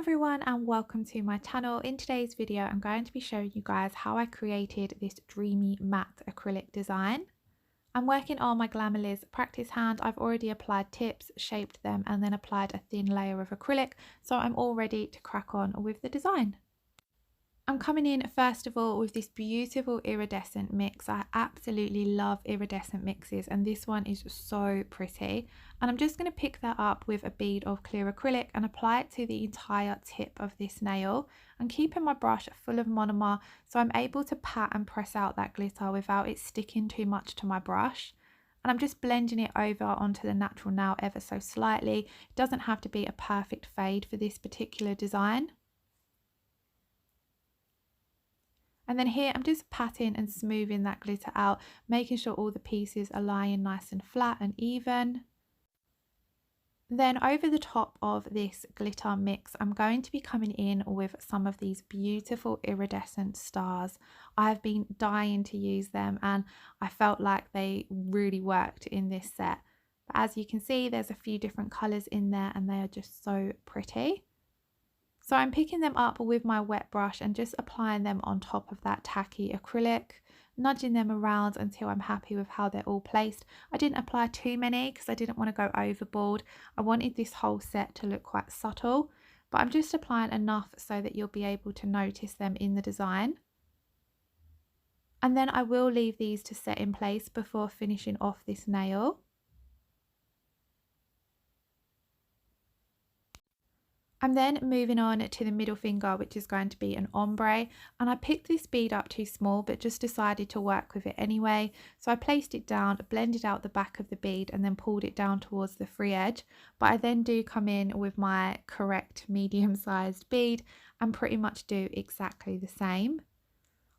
everyone and welcome to my channel. In today's video I'm going to be showing you guys how I created this dreamy matte acrylic design. I'm working on my Glamerliz practice hand. I've already applied tips, shaped them and then applied a thin layer of acrylic, so I'm all ready to crack on with the design. I'm coming in first of all with this beautiful iridescent mix. I absolutely love iridescent mixes and this one is so pretty, and I'm just going to pick that up with a bead of clear acrylic and apply it to the entire tip of this nail, and keeping my brush full of monomer so I'm able to pat and press out that glitter without it sticking too much to my brush. And I'm just blending it over onto the natural nail ever so slightly. It doesn't have to be a perfect fade for this particular design. And then here I'm just patting and smoothing that glitter out, making sure all the pieces are lying nice and flat and even. Then over the top of this glitter mix, I'm going to be coming in with some of these beautiful iridescent stars. I've been dying to use them and I felt like they really worked in this set. But as you can see, there's a few different colours in there and they are just so pretty. So I'm picking them up with my wet brush and just applying them on top of that tacky acrylic, nudging them around until I'm happy with how they're all placed. I didn't apply too many because I didn't want to go overboard. I wanted this whole set to look quite subtle, but I'm just applying enough so that you'll be able to notice them in the design. And then I will leave these to set in place before finishing off this nail. I'm then moving on to the middle finger, which is going to be an ombre, and I picked this bead up too small but just decided to work with it anyway. So I placed it down, blended out the back of the bead and then pulled it down towards the free edge. But I then do come in with my correct medium-sized bead and pretty much do exactly the same.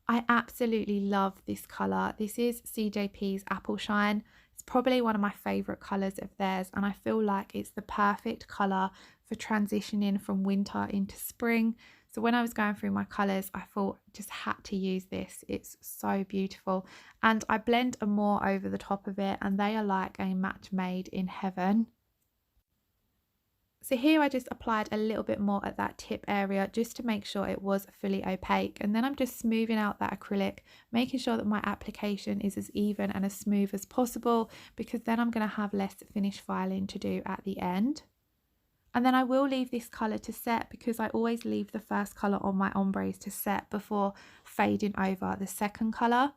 I absolutely love this colour. This is CJP's Apple Shine. It's probably one of my favourite colours of theirs, and I feel like it's the perfect colour for transitioning from winter into spring. So when I was going through my colours, I thought I just had to use this. It's so beautiful. And I blend Amor over the top of it and they are like a match made in heaven. So here I just applied a little bit more at that tip area just to make sure it was fully opaque, and then I'm just smoothing out that acrylic, making sure that my application is as even and as smooth as possible, because then I'm going to have less finish filing to do at the end. And then I will leave this colour to set because I always leave the first colour on my ombres to set before fading over the second colour.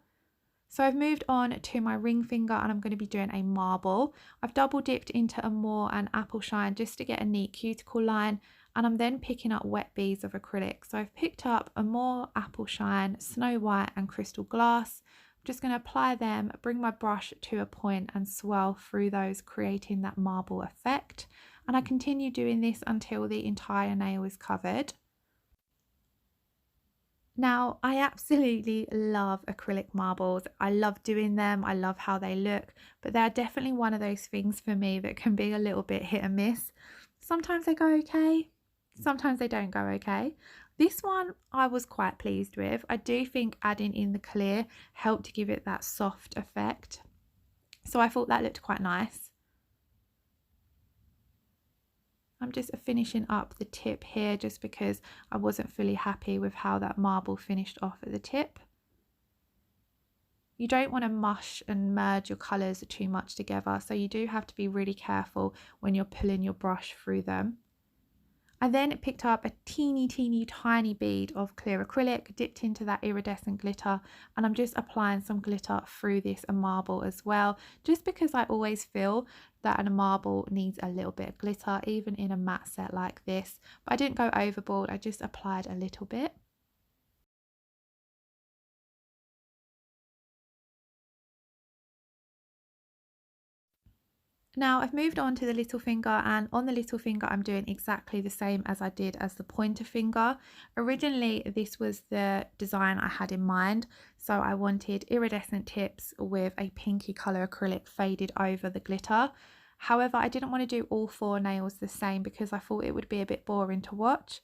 So I've moved on to my ring finger and I'm going to be doing a marble. I've double dipped into Amor and Apple Shine just to get a neat cuticle line, and I'm then picking up wet beads of acrylic. So I've picked up Amor, Apple Shine, Snow White and Crystal Glass. I'm just going to apply them, bring my brush to a point and swirl through those, creating that marble effect. And I continue doing this until the entire nail is covered. Now, I absolutely love acrylic marbles. I love doing them. I love how they look, but they're definitely one of those things for me that can be a little bit hit and miss. Sometimes they go okay, sometimes they don't go okay. This one I was quite pleased with. I do think adding in the clear helped to give it that soft effect. So I thought that looked quite nice. I'm just finishing up the tip here just because I wasn't fully happy with how that marble finished off at the tip. You don't want to mush and merge your colours too much together, so you do have to be really careful when you're pulling your brush through them. I then picked up a teeny tiny bead of clear acrylic, dipped into that iridescent glitter, and I'm just applying some glitter through this marble as well, just because I always feel that a marble needs a little bit of glitter, even in a matte set like this. But I didn't go overboard, I just applied a little bit. Now I've moved on to the little finger, and on the little finger I'm doing exactly the same as I did as the pointer finger. Originally this was the design I had in mind, so I wanted iridescent tips with a pinky colour acrylic faded over the glitter. However, I didn't want to do all 4 nails the same because I thought it would be a bit boring to watch.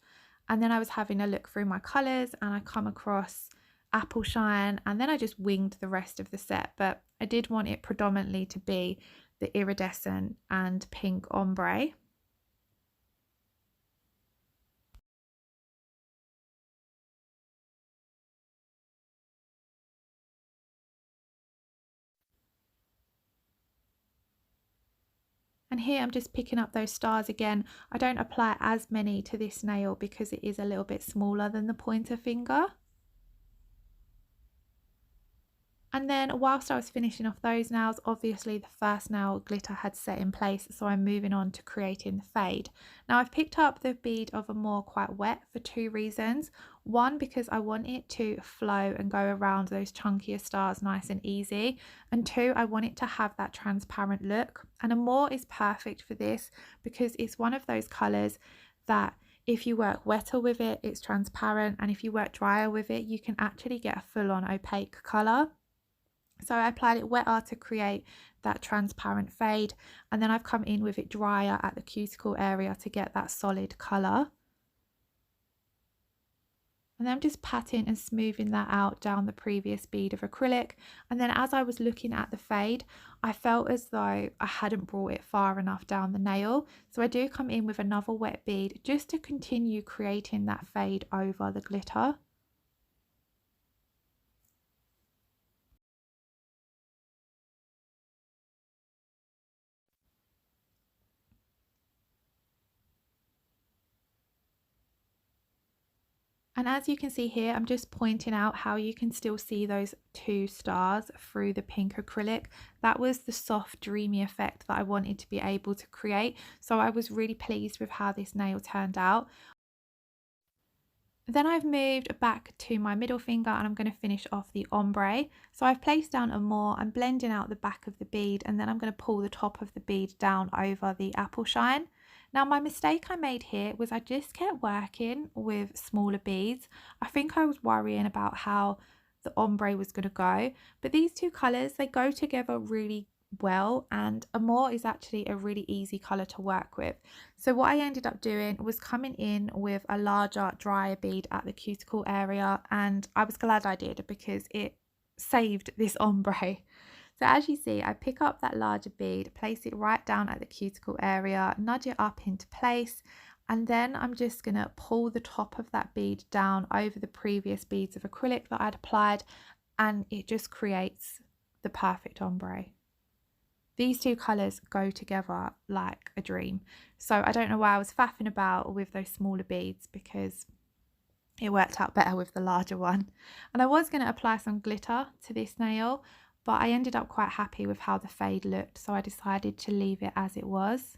And then I was having a look through my colours and I come across Apple Shine, and then I just winged the rest of the set, but I did want it predominantly to be the iridescent and pink ombre. And here I'm just picking up those stars again. I don't apply as many to this nail because it is a little bit smaller than the pointer finger. And then whilst I was finishing off those nails, obviously the first nail glitter had set in place, so I'm moving on to creating the fade. Now I've picked up the bead of Amor quite wet for two reasons. One, because I want it to flow and go around those chunkier stars nice and easy. And two, I want it to have that transparent look. And Amor is perfect for this because it's one of those colours that if you work wetter with it, it's transparent, and if you work drier with it, you can actually get a full-on opaque colour. So I applied it wetter to create that transparent fade, and then I've come in with it drier at the cuticle area to get that solid colour. And then I'm just patting and smoothing that out down the previous bead of acrylic. And then as I was looking at the fade, I felt as though I hadn't brought it far enough down the nail. So I do come in with another wet bead just to continue creating that fade over the glitter. And as you can see here, I'm just pointing out how you can still see those two stars through the pink acrylic. That was the soft, dreamy effect that I wanted to be able to create. So I was really pleased with how this nail turned out. Then I've moved back to my middle finger and I'm going to finish off the ombre. So I've placed down Amor, I'm blending out the back of the bead, and then I'm going to pull the top of the bead down over the apple shine. Now my mistake I made here was I just kept working with smaller beads. I think I was worrying about how the ombre was going to go, but these two colours, they go together really well, and Amor is actually a really easy colour to work with. So what I ended up doing was coming in with a larger drier bead at the cuticle area, and I was glad I did because it saved this ombre. So as you see, I pick up that larger bead, place it right down at the cuticle area, nudge it up into place, and then I'm just going to pull the top of that bead down over the previous beads of acrylic that I'd applied, and it just creates the perfect ombre. These two colours go together like a dream. So I don't know why I was faffing about with those smaller beads because it worked out better with the larger one. And I was going to apply some glitter to this nail, but I ended up quite happy with how the fade looked, so I decided to leave it as it was.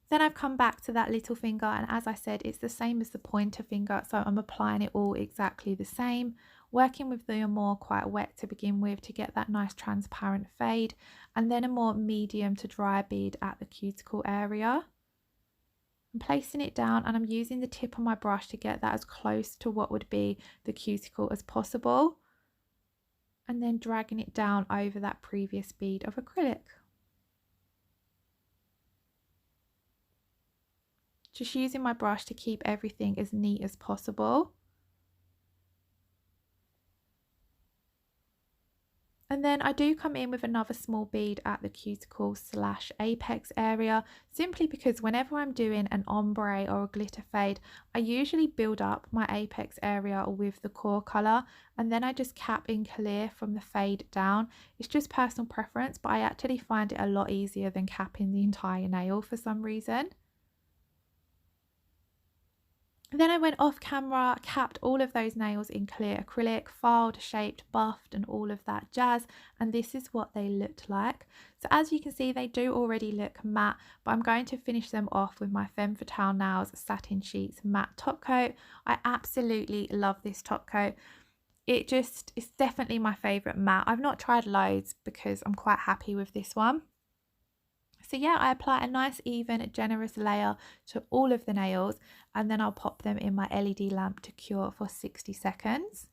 Then I've come back to that little finger, and as I said, it's the same as the pointer finger, so I'm applying it all exactly the same, working with the Amor quite wet to begin with to get that nice transparent fade, and then a more medium to dry bead at the cuticle area. I'm placing it down and I'm using the tip of my brush to get that as close to what would be the cuticle as possible, and then dragging it down over that previous bead of acrylic. Just using my brush to keep everything as neat as possible. And then I do come in with another small bead at the cuticle / apex area, simply because whenever I'm doing an ombre or a glitter fade, I usually build up my apex area with the core colour, and then I just cap in clear from the fade down. It's just personal preference, but I actually find it a lot easier than capping the entire nail for some reason. Then I went off camera, capped all of those nails in clear acrylic, filed, shaped, buffed and all of that jazz, and this is what they looked like. So as you can see, they do already look matte, but I'm going to finish them off with my Femme Fatale Nails Satin Sheets matte top coat. I absolutely love this top coat. It's definitely my favourite matte. I've not tried loads because I'm quite happy with this one. So yeah, I apply a nice even generous layer to all of the nails, and then I'll pop them in my LED lamp to cure for 60 seconds.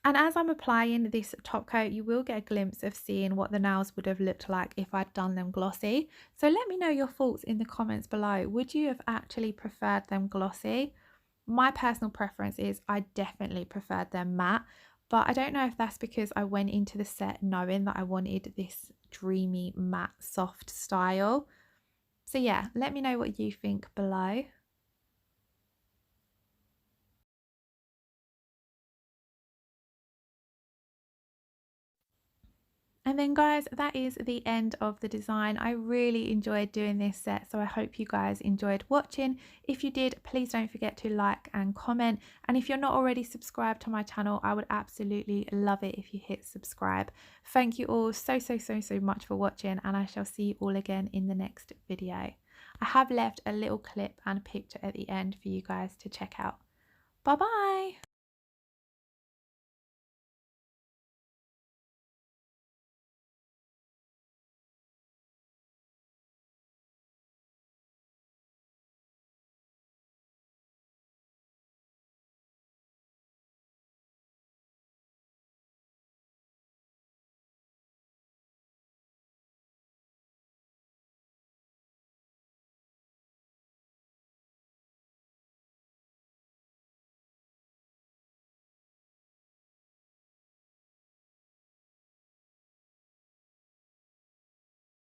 And as I'm applying this top coat, you will get a glimpse of seeing what the nails would have looked like if I'd done them glossy. So let me know your thoughts in the comments below. Would you have actually preferred them glossy? My personal preference is I definitely preferred them matte. But I don't know if that's because I went into the set knowing that I wanted this dreamy matte soft style. So yeah, let me know what you think below. And then guys, that is the end of the design. I really enjoyed doing this set, so I hope you guys enjoyed watching. If you did, please don't forget to like and comment. And if you're not already subscribed to my channel, I would absolutely love it if you hit subscribe. Thank you all so much for watching, and I shall see you all again in the next video. I have left a little clip and a picture at the end for you guys to check out. Bye bye!